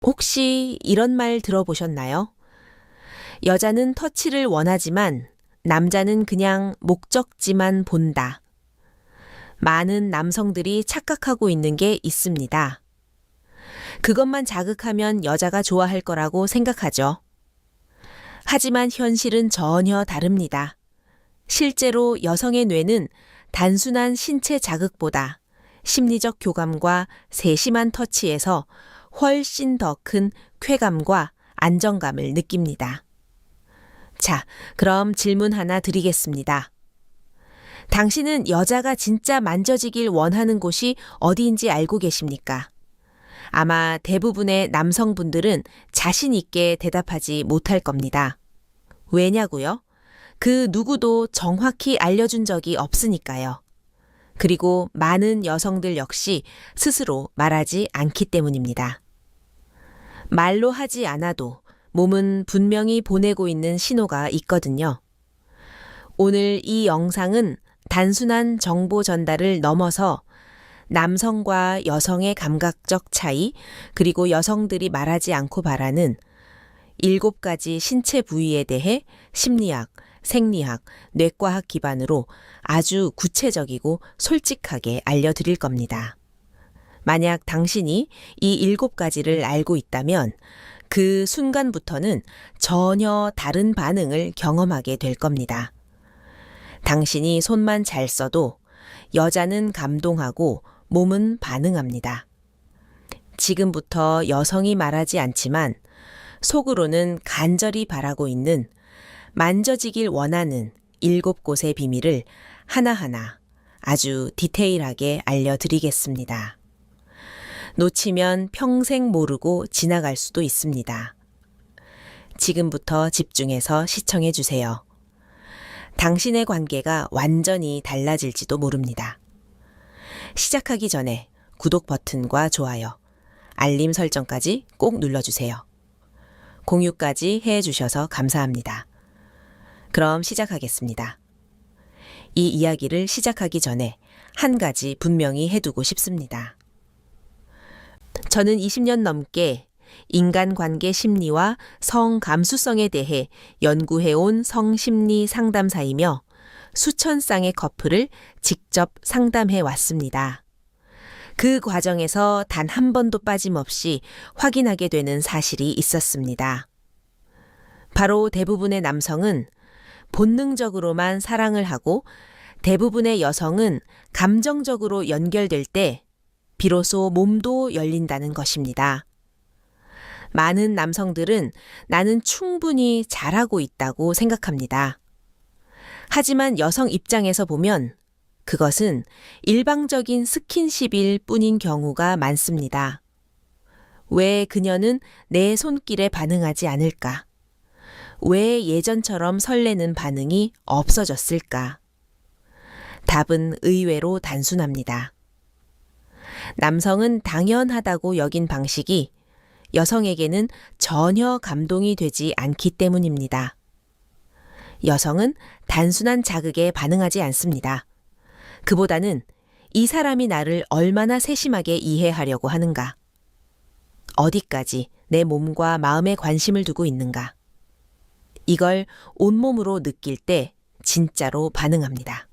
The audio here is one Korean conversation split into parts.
혹시 이런 말 들어보셨나요? 여자는 터치를 원하지만 남자는 그냥 목적지만 본다. 많은 남성들이 착각하고 있는 게 있습니다. 그것만 자극하면 여자가 좋아할 거라고 생각하죠. 하지만 현실은 전혀 다릅니다. 실제로 여성의 뇌는 단순한 신체 자극보다 심리적 교감과 세심한 터치에서 훨씬 더 큰 쾌감과 안정감을 느낍니다. 자, 그럼 질문 하나 드리겠습니다. 당신은 여자가 진짜 만져지길 원하는 곳이 어디인지 알고 계십니까? 아마 대부분의 남성분들은 자신 있게 대답하지 못할 겁니다. 왜냐고요? 그 누구도 정확히 알려준 적이 없으니까요. 그리고 많은 여성들 역시 스스로 말하지 않기 때문입니다. 말로 하지 않아도 몸은 분명히 보내고 있는 신호가 있거든요. 오늘 이 영상은 단순한 정보 전달을 넘어서 남성과 여성의 감각적 차이, 그리고 여성들이 말하지 않고 바라는 7가지 신체 부위에 대해 심리학, 생리학, 뇌과학 기반으로 아주 구체적이고 솔직하게 알려드릴 겁니다. 만약 당신이 이 7가지를 알고 있다면 그 순간부터는 전혀 다른 반응을 경험하게 될 겁니다. 당신이 손만 잘 써도 여자는 감동하고 몸은 반응합니다. 지금부터 여성이 말하지 않지만 속으로는 간절히 바라고 있는 만져지길 원하는 7곳의 비밀을 하나하나 아주 디테일하게 알려드리겠습니다. 놓치면 평생 모르고 지나갈 수도 있습니다. 지금부터 집중해서 시청해 주세요. 당신의 관계가 완전히 달라질지도 모릅니다. 시작하기 전에 구독 버튼과 좋아요, 알림 설정까지 꼭 눌러주세요. 공유까지 해주셔서 감사합니다. 그럼 시작하겠습니다. 이 이야기를 시작하기 전에 한 가지 분명히 해두고 싶습니다. 저는 20년 넘게 인간관계 심리와 성감수성에 대해 연구해온 성심리 상담사이며 수천 쌍의 커플을 직접 상담해 왔습니다. 그 과정에서 단 한 번도 빠짐없이 확인하게 되는 사실이 있었습니다. 바로 대부분의 남성은 본능적으로만 사랑을 하고 대부분의 여성은 감정적으로 연결될 때 비로소 몸도 열린다는 것입니다. 많은 남성들은 나는 충분히 잘하고 있다고 생각합니다. 하지만 여성 입장에서 보면 그것은 일방적인 스킨십일 뿐인 경우가 많습니다. 왜 그녀는 내 손길에 반응하지 않을까? 왜 예전처럼 설레는 반응이 없어졌을까? 답은 의외로 단순합니다. 남성은 당연하다고 여긴 방식이 여성에게는 전혀 감동이 되지 않기 때문입니다. 여성은 단순한 자극에 반응하지 않습니다. 그보다는 이 사람이 나를 얼마나 세심하게 이해하려고 하는가? 어디까지 내 몸과 마음에 관심을 두고 있는가? 이걸 온몸으로 느낄 때 진짜로 반응합니다.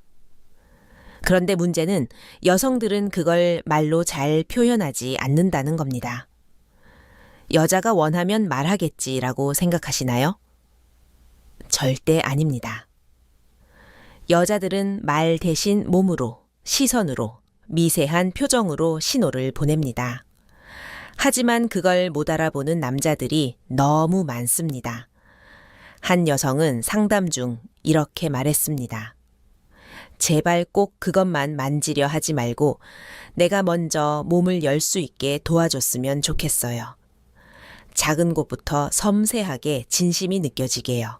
그런데 문제는 여성들은 그걸 말로 잘 표현하지 않는다는 겁니다. 여자가 원하면 말하겠지라고 생각하시나요? 절대 아닙니다. 여자들은 말 대신 몸으로, 시선으로, 미세한 표정으로 신호를 보냅니다. 하지만 그걸 못 알아보는 남자들이 너무 많습니다. 한 여성은 상담 중 이렇게 말했습니다. 제발 꼭 그것만 만지려 하지 말고 내가 먼저 몸을 열 수 있게 도와줬으면 좋겠어요. 작은 곳부터 섬세하게 진심이 느껴지게요.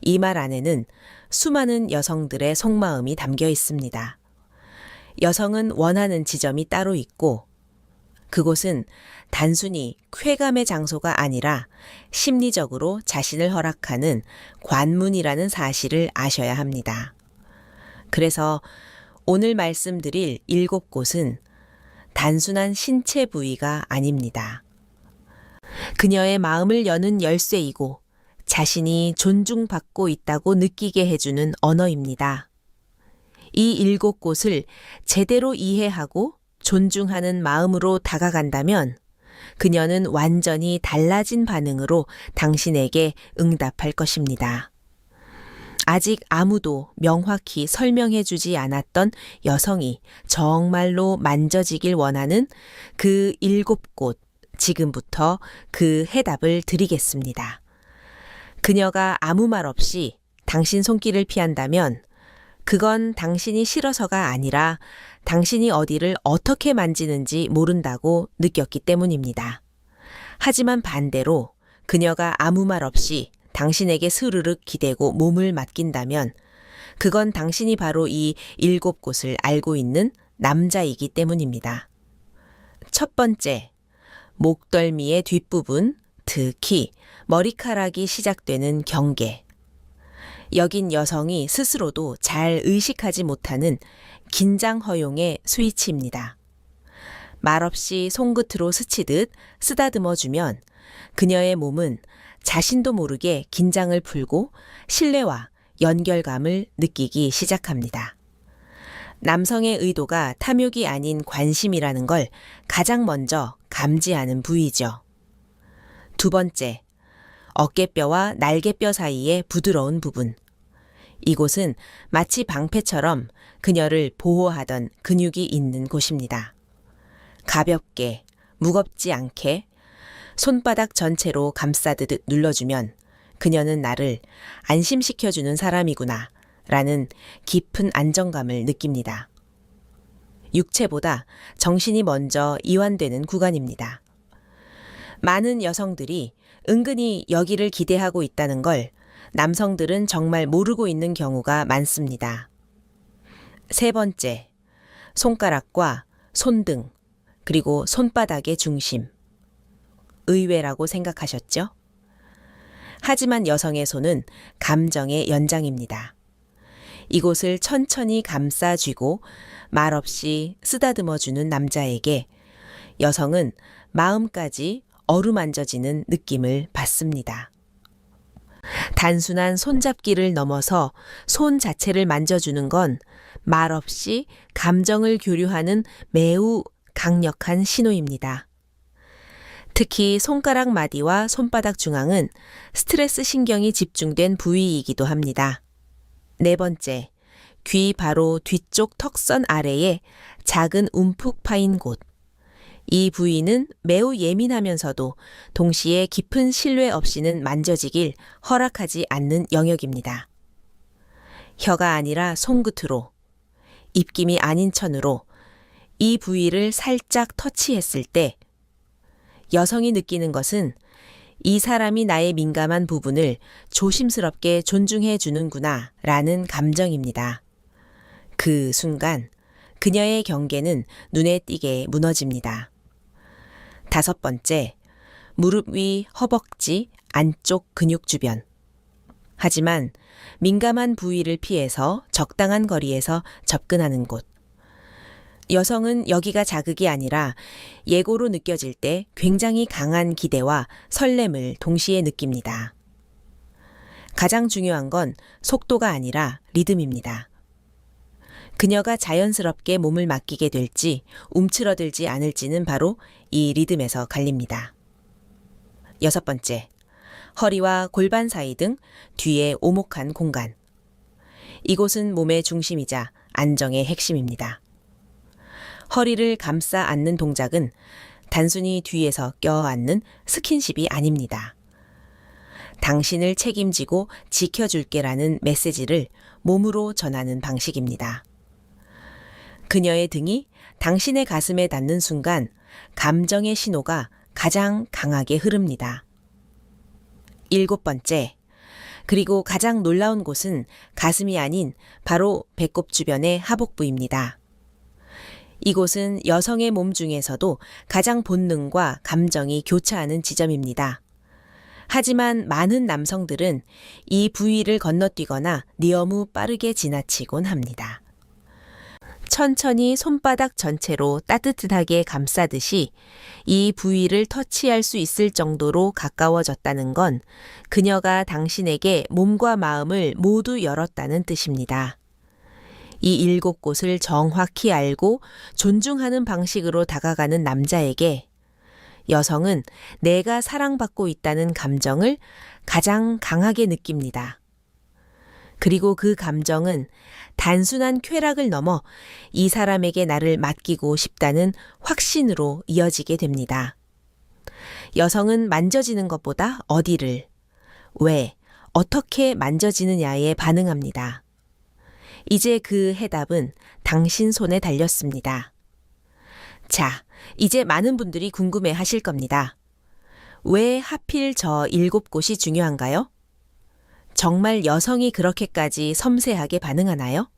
이 말 안에는 수많은 여성들의 속마음이 담겨 있습니다. 여성은 원하는 지점이 따로 있고 그곳은 단순히 쾌감의 장소가 아니라 심리적으로 자신을 허락하는 관문이라는 사실을 아셔야 합니다. 그래서 오늘 말씀드릴 7곳은 단순한 신체 부위가 아닙니다. 그녀의 마음을 여는 열쇠이고 자신이 존중받고 있다고 느끼게 해주는 언어입니다. 이 7곳을 제대로 이해하고 존중하는 마음으로 다가간다면 그녀는 완전히 달라진 반응으로 당신에게 응답할 것입니다. 아직 아무도 명확히 설명해 주지 않았던 여성이 정말로 만져지길 원하는 그 7곳, 지금부터 그 해답을 드리겠습니다. 그녀가 아무 말 없이 당신 손길을 피한다면 그건 당신이 싫어서가 아니라 당신이 어디를 어떻게 만지는지 모른다고 느꼈기 때문입니다. 하지만 반대로 그녀가 아무 말 없이 당신에게 스르륵 기대고 몸을 맡긴다면 그건 당신이 바로 이 7곳을 알고 있는 남자이기 때문입니다. 첫 번째, 목덜미의 뒷부분, 특히 머리카락이 시작되는 경계. 여긴 여성이 스스로도 잘 의식하지 못하는 긴장 허용의 스위치입니다. 말없이 손끝으로 스치듯 쓰다듬어주면 그녀의 몸은 자신도 모르게 긴장을 풀고 신뢰와 연결감을 느끼기 시작합니다. 남성의 의도가 탐욕이 아닌 관심이라는 걸 가장 먼저 감지하는 부위죠. 두 번째, 어깨뼈와 날개뼈 사이의 부드러운 부분. 이곳은 마치 방패처럼 그녀를 보호하던 근육이 있는 곳입니다. 가볍게, 무겁지 않게 손바닥 전체로 감싸듯 눌러주면 그녀는 나를 안심시켜주는 사람이구나 라는 깊은 안정감을 느낍니다. 육체보다 정신이 먼저 이완되는 구간입니다. 많은 여성들이 은근히 여기를 기대하고 있다는 걸 남성들은 정말 모르고 있는 경우가 많습니다. 세 번째, 손가락과 손등, 그리고 손바닥의 중심. 의외라고 생각하셨죠? 하지만 여성의 손은 감정의 연장입니다. 이곳을 천천히 감싸쥐고 말없이 쓰다듬어주는 남자에게 여성은 마음까지 어루만져지는 느낌을 받습니다. 단순한 손잡기를 넘어서 손 자체를 만져주는 건 말없이 감정을 교류하는 매우 강력한 신호입니다. 특히 손가락 마디와 손바닥 중앙은 스트레스 신경이 집중된 부위이기도 합니다. 네 번째, 귀 바로 뒤쪽 턱선 아래에 작은 움푹 파인 곳. 이 부위는 매우 예민하면서도 동시에 깊은 신뢰 없이는 만져지길 허락하지 않는 영역입니다. 혀가 아니라 손끝으로, 입김이 아닌 천으로 이 부위를 살짝 터치했을 때 여성이 느끼는 것은 이 사람이 나의 민감한 부분을 조심스럽게 존중해 주는구나 라는 감정입니다. 그 순간 그녀의 경계는 눈에 띄게 무너집니다. 다섯 번째, 무릎 위 허벅지 안쪽 근육 주변. 하지만 민감한 부위를 피해서 적당한 거리에서 접근하는 곳. 여성은 여기가 자극이 아니라 예고로 느껴질 때 굉장히 강한 기대와 설렘을 동시에 느낍니다. 가장 중요한 건 속도가 아니라 리듬입니다. 그녀가 자연스럽게 몸을 맡기게 될지 움츠러들지 않을지는 바로 이 리듬에서 갈립니다. 여섯 번째, 허리와 골반 사이 등 뒤에 오목한 공간. 이곳은 몸의 중심이자 안정의 핵심입니다. 허리를 감싸 안는 동작은 단순히 뒤에서 껴안는 스킨십이 아닙니다. 당신을 책임지고 지켜줄게라는 메시지를 몸으로 전하는 방식입니다. 그녀의 등이 당신의 가슴에 닿는 순간 감정의 신호가 가장 강하게 흐릅니다. 일곱 번째, 그리고 가장 놀라운 곳은 가슴이 아닌 바로 배꼽 주변의 하복부입니다. 이곳은 여성의 몸 중에서도 가장 본능과 감정이 교차하는 지점입니다. 하지만 많은 남성들은 이 부위를 건너뛰거나 너무 빠르게 지나치곤 합니다. 천천히 손바닥 전체로 따뜻하게 감싸듯이 이 부위를 터치할 수 있을 정도로 가까워졌다는 건 그녀가 당신에게 몸과 마음을 모두 열었다는 뜻입니다. 이 7곳을 정확히 알고 존중하는 방식으로 다가가는 남자에게 여성은 내가 사랑받고 있다는 감정을 가장 강하게 느낍니다. 그리고 그 감정은 단순한 쾌락을 넘어 이 사람에게 나를 맡기고 싶다는 확신으로 이어지게 됩니다. 여성은 만져지는 것보다 어디를, 왜, 어떻게 만져지느냐에 반응합니다. 이제 그 해답은 당신 손에 달렸습니다. 자, 이제 많은 분들이 궁금해 하실 겁니다. 왜 하필 저 7곳이 중요한가요? 정말 여성이 그렇게까지 섬세하게 반응하나요?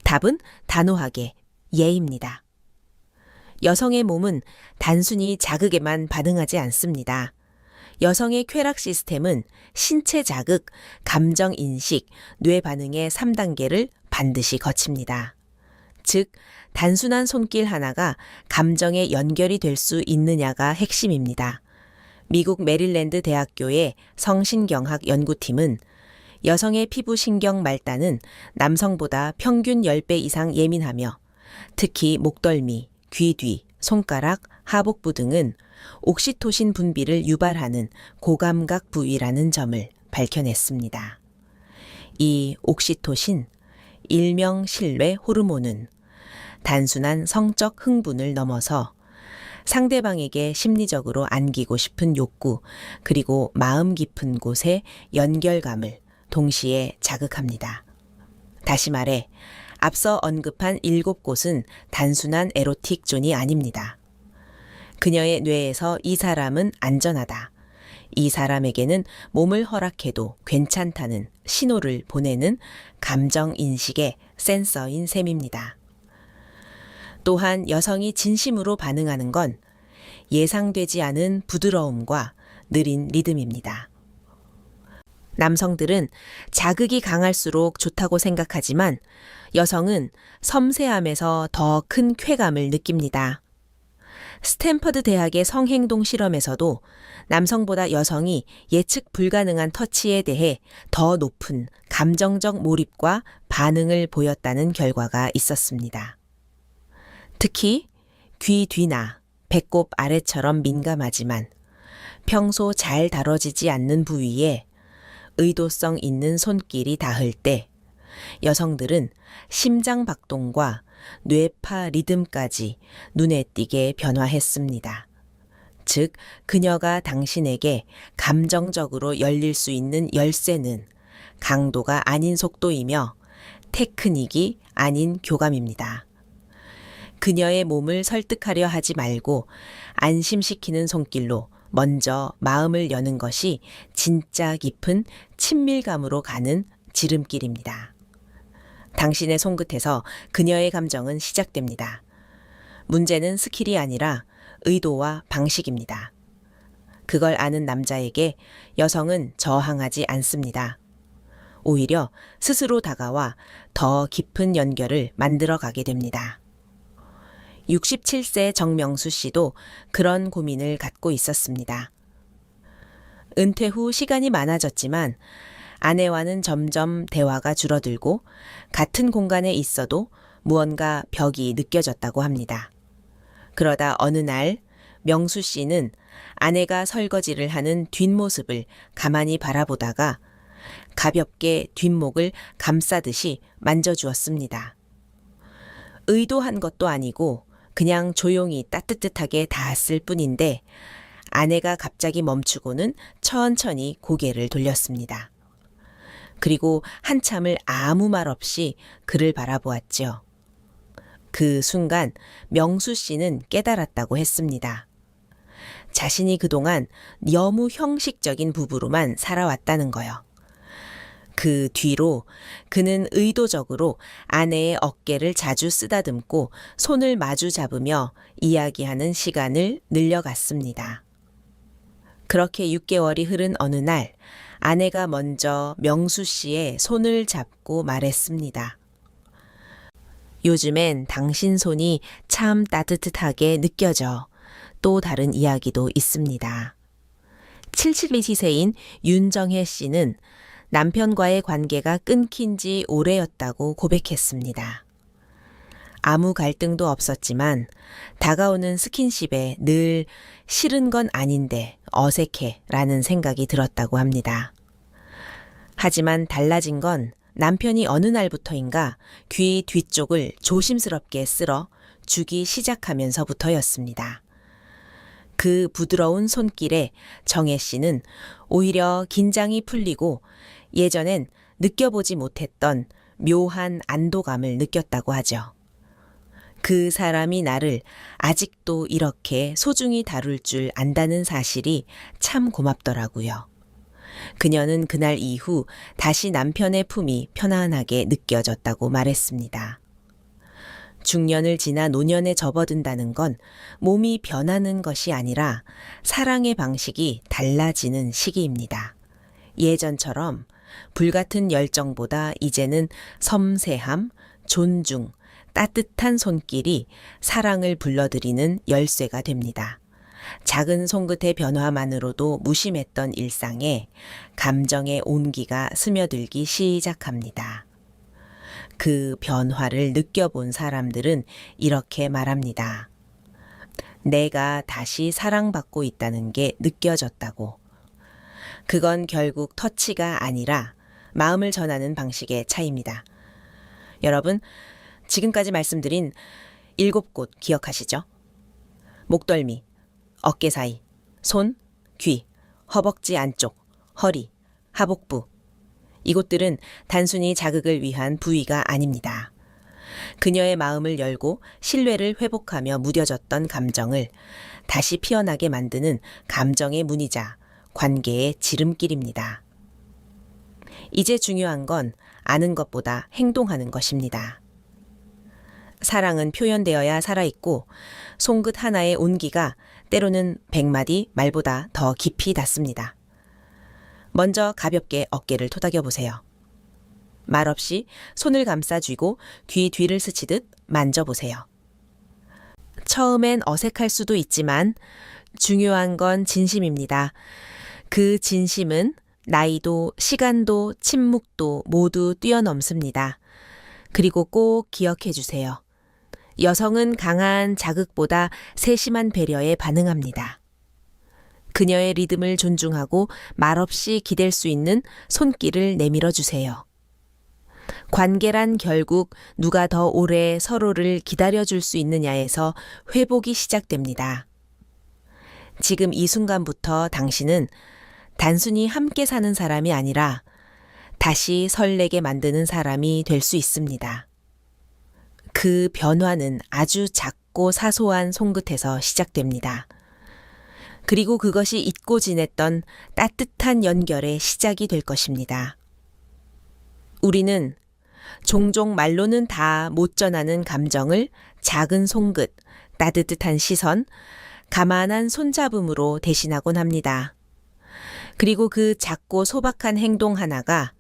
답은 단호하게 예입니다. 여성의 몸은 단순히 자극에만 반응하지 않습니다. 여성의 쾌락 시스템은 신체 자극, 감정 인식, 뇌 반응의 3단계를 반드시 거칩니다. 즉, 단순한 손길 하나가 감정에 연결이 될 수 있느냐가 핵심입니다. 미국 메릴랜드 대학교의 성신경학 연구팀은 여성의 피부 신경 말단은 남성보다 평균 10배 이상 예민하며 특히 목덜미, 귀 뒤, 손가락, 하복부 등은 옥시토신 분비를 유발하는 고감각 부위라는 점을 밝혀냈습니다. 이 옥시토신, 일명 신뢰 호르몬은 단순한 성적 흥분을 넘어서 상대방에게 심리적으로 안기고 싶은 욕구, 그리고 마음 깊은 곳의 연결감을 동시에 자극합니다. 다시 말해, 앞서 언급한 7곳은 단순한 에로틱 존이 아닙니다. 그녀의 뇌에서 이 사람은 안전하다, 이 사람에게는 몸을 허락해도 괜찮다는 신호를 보내는 감정 인식의 센서인 셈입니다. 또한 여성이 진심으로 반응하는 건 예상되지 않은 부드러움과 느린 리듬입니다. 남성들은 자극이 강할수록 좋다고 생각하지만 여성은 섬세함에서 더 큰 쾌감을 느낍니다. 스탠퍼드 대학의 성행동 실험에서도 남성보다 여성이 예측 불가능한 터치에 대해 더 높은 감정적 몰입과 반응을 보였다는 결과가 있었습니다. 특히 귀 뒤나 배꼽 아래처럼 민감하지만 평소 잘 다뤄지지 않는 부위에 의도성 있는 손길이 닿을 때 여성들은 심장 박동과 뇌파 리듬까지 눈에 띄게 변화했습니다. 즉, 그녀가 당신에게 감정적으로 열릴 수 있는 열쇠는 강도가 아닌 속도이며 테크닉이 아닌 교감입니다. 그녀의 몸을 설득하려 하지 말고 안심시키는 손길로 먼저 마음을 여는 것이 진짜 깊은 친밀감으로 가는 지름길입니다. 당신의 손끝에서 그녀의 감정은 시작됩니다. 문제는 스킬이 아니라 의도와 방식입니다. 그걸 아는 남자에게 여성은 저항하지 않습니다. 오히려 스스로 다가와 더 깊은 연결을 만들어 가게 됩니다. 67세 정명수 씨도 그런 고민을 갖고 있었습니다. 은퇴 후 시간이 많아졌지만 아내와는 점점 대화가 줄어들고 같은 공간에 있어도 무언가 벽이 느껴졌다고 합니다. 그러다 어느 날 명수 씨는 아내가 설거지를 하는 뒷모습을 가만히 바라보다가 가볍게 뒷목을 감싸듯이 만져주었습니다. 의도한 것도 아니고 그냥 조용히 따뜻하게 닿았을 뿐인데 아내가 갑자기 멈추고는 천천히 고개를 돌렸습니다. 그리고 한참을 아무 말 없이 그를 바라보았죠. 그 순간 명수 씨는 깨달았다고 했습니다. 자신이 그동안 너무 형식적인 부부로만 살아왔다는 거요. 그 뒤로 그는 의도적으로 아내의 어깨를 자주 쓰다듬고 손을 마주 잡으며 이야기하는 시간을 늘려갔습니다. 그렇게 6개월이 흐른 어느 날 아내가 먼저 명수 씨의 손을 잡고 말했습니다. 요즘엔 당신 손이 참 따뜻하게 느껴져. 또 다른 이야기도 있습니다. 77리 시세인 윤정혜 씨는 남편과의 관계가 끊긴 지 오래였다고 고백했습니다. 아무 갈등도 없었지만 다가오는 스킨십에 늘 싫은 건 아닌데 어색해 라는 생각이 들었다고 합니다. 하지만 달라진 건 남편이 어느 날부터인가 귀 뒤쪽을 조심스럽게 쓸어 주기 시작하면서부터였습니다. 그 부드러운 손길에 정혜 씨는 오히려 긴장이 풀리고 예전엔 느껴보지 못했던 묘한 안도감을 느꼈다고 하죠. 그 사람이 나를 아직도 이렇게 소중히 다룰 줄 안다는 사실이 참 고맙더라고요. 그녀는 그날 이후 다시 남편의 품이 편안하게 느껴졌다고 말했습니다. 중년을 지나 노년에 접어든다는 건 몸이 변하는 것이 아니라 사랑의 방식이 달라지는 시기입니다. 예전처럼 불같은 열정보다 이제는 섬세함, 존중, 따뜻한 손길이 사랑을 불러들이는 열쇠가 됩니다. 작은 손끝의 변화만으로도 무심했던 일상에 감정의 온기가 스며들기 시작합니다. 그 변화를 느껴본 사람들은 이렇게 말합니다. 내가 다시 사랑받고 있다는 게 느껴졌다고. 그건 결국 터치가 아니라 마음을 전하는 방식의 차이입니다. 여러분, 지금까지 말씀드린 7곳 기억하시죠? 목덜미, 어깨 사이, 손, 귀, 허벅지 안쪽, 허리, 하복부. 이곳들은 단순히 자극을 위한 부위가 아닙니다. 그녀의 마음을 열고 신뢰를 회복하며 무뎌졌던 감정을 다시 피어나게 만드는 감정의 문이자 관계의 지름길입니다. 이제 중요한 건 아는 것보다 행동하는 것입니다. 사랑은 표현되어야 살아있고 손끝 하나의 온기가 때로는 100마디 말보다 더 깊이 닿습니다. 먼저 가볍게 어깨를 토닥여 보세요. 말없이 손을 감싸 쥐고 귀 뒤를 스치듯 만져보세요. 처음엔 어색할 수도 있지만 중요한 건 진심입니다. 그 진심은 나이도 시간도 침묵도 모두 뛰어넘습니다. 그리고 꼭 기억해 주세요. 여성은 강한 자극보다 세심한 배려에 반응합니다. 그녀의 리듬을 존중하고 말없이 기댈 수 있는 손길을 내밀어 주세요. 관계란 결국 누가 더 오래 서로를 기다려줄 수 있느냐에서 회복이 시작됩니다. 지금 이 순간부터 당신은 단순히 함께 사는 사람이 아니라 다시 설레게 만드는 사람이 될 수 있습니다. 그 변화는 아주 작고 사소한 손끝에서 시작됩니다. 그리고 그것이 잊고 지냈던 따뜻한 연결의 시작이 될 것입니다. 우리는 종종 말로는 다 못 전하는 감정을 작은 손끝, 따뜻한 시선, 가만한 손잡음으로 대신하곤 합니다. 그리고 그 작고 소박한 행동 하나가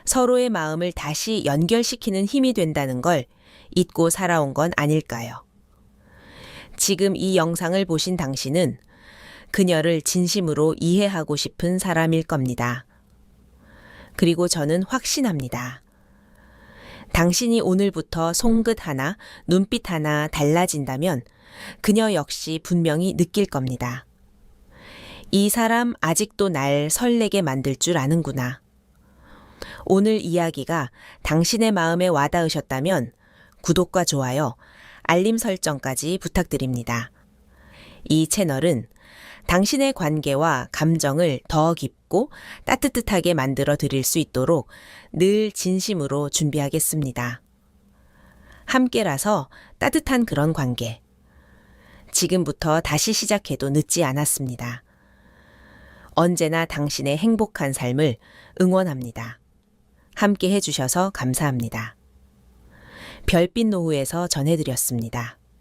서로의 마음을 다시 연결시키는 힘이 된다는 걸 잊고 살아온 건 아닐까요? 지금 이 영상을 보신 당신은 그녀를 진심으로 이해하고 싶은 사람일 겁니다. 그리고 저는 확신합니다. 당신이 오늘부터 손끝 하나, 눈빛 하나 달라진다면 그녀 역시 분명히 느낄 겁니다. 이 사람 아직도 날 설레게 만들 줄 아는구나. 오늘 이야기가 당신의 마음에 와닿으셨다면 구독과 좋아요, 알림 설정까지 부탁드립니다. 이 채널은 당신의 관계와 감정을 더 깊고 따뜻하게 만들어 드릴 수 있도록 늘 진심으로 준비하겠습니다. 함께라서 따뜻한 그런 관계. 지금부터 다시 시작해도 늦지 않았습니다. 언제나 당신의 행복한 삶을 응원합니다. 함께 해주셔서 감사합니다. 별빛 노후에서 전해드렸습니다.